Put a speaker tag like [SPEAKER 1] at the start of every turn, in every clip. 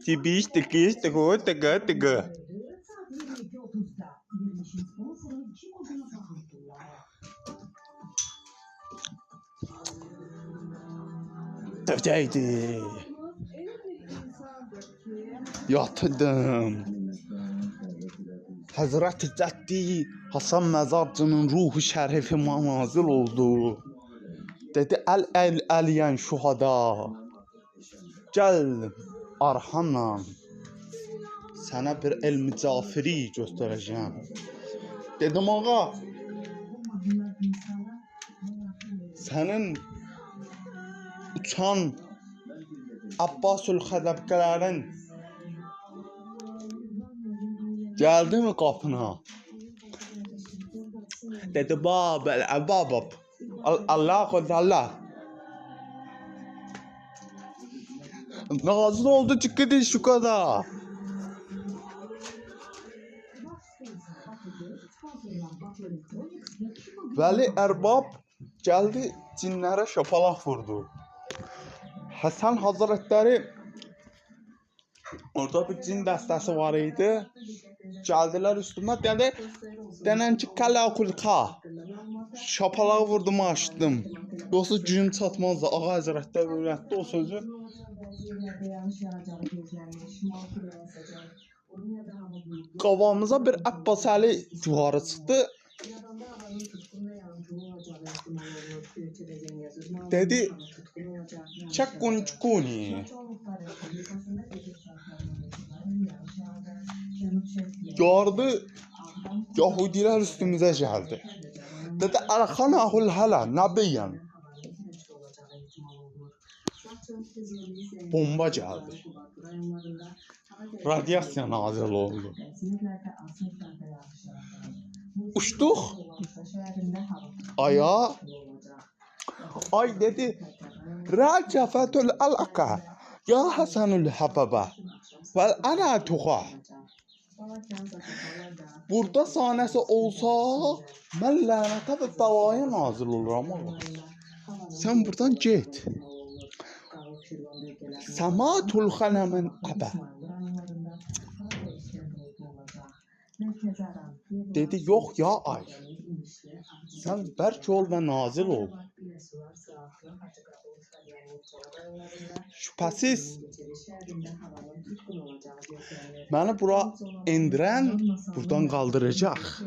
[SPEAKER 1] Tibiş tıkış tıkı tıkı tıkı. Tövdeydi. Yatırdım. Hazreti Ceddi Hasan Mezarcı'nın ruhu şerifi nazil oldu. Dedi el eliyen şuhada. Gel Arhan'la sana bir el Caferi göstereceğim. Dedim ağa senin uçan Abbasül Xədəbqələrin geldi mi kapına? Dedi bab Allah Allah. Nazil oldu çıktı şu kadar. Veli Erbab geldi cinlere şapalak vurdu. Hasan Hazretleri orada bir cin dəstəsi var idi. Geldiler üstüme dedi denen ki kala kulka. Şapalağı vurdum açtım. Yoksa gücüm çatmazdı. Ağa Hazretleri öğretti o sözü. Qavamıza bir Abbas Əli yuxarı çıxdı. Dedi çek kunçkuni. Gördü Yahudiler üstümüze geldi. Dedi Erhanahul hala nabiyen. Bomba geldi. Radyasyon nazil oldu. Uçtuk. Aya. Ay dedi. Racafetül alaka. Ya Hasanül hababa. Vel ana tuha. Burada sahnesi olsa mən lənətə və davaya nazil oluram ama. Sen buradan git. Samatul xanəmin qaba. Dedi yok ya ay. Sen berk ol ve nazil ol. Şüphesiz beni bura indiren buradan kaldıracak.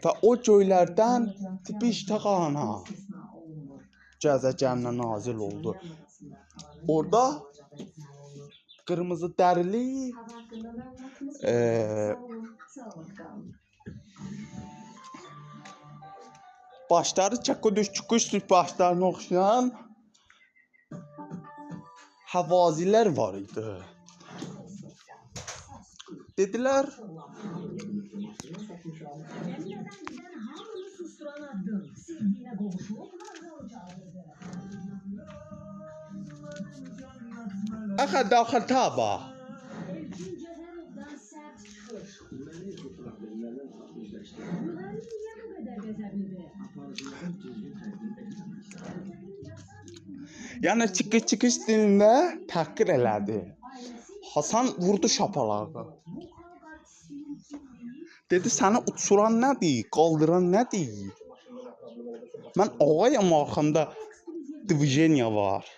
[SPEAKER 1] Ve o köylerden tipiş takana cəzəcəmlə nazil oldu. Orada kırmızı derili başları çakıdüş çıkış başlarına okşayan havaziler var idi. Dediler Aha daxil taba. Yani çıkış dilində təhqir elədi. Hasan vurdu şapalağı. Dedi səni uçuran nədir, qaldıran nədir? Mən ağayam arxamda diviziyya var.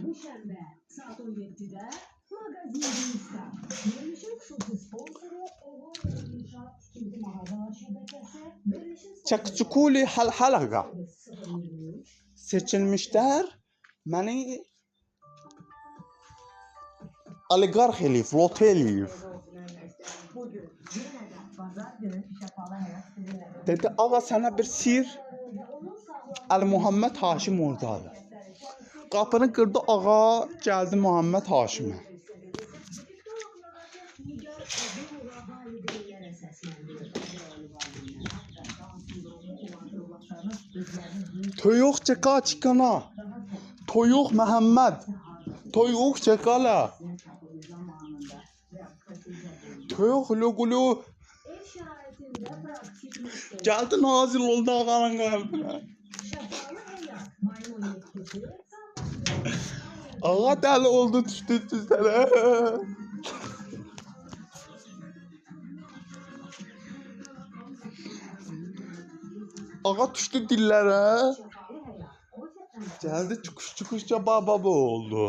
[SPEAKER 1] Çakçukuli halaga seçilmişler beni oligarx eləyib, lot eləyib. Dedi ağa sana bir sir. Ali Muhammed Haşim oradadır. Kapını kırdı ağa, geldi Muhammed Haşim'e. Toyuq çeka çıkana. Toyuq Muhammed. Toyuq çekala. Toyuq lugulu. Geldi nazil oldu ağanın kalbine. Ağa dəli oldu düşdü sizlərə. Ağa düşdü dillərə. Gəldi çıkış çıkışça baba oldu.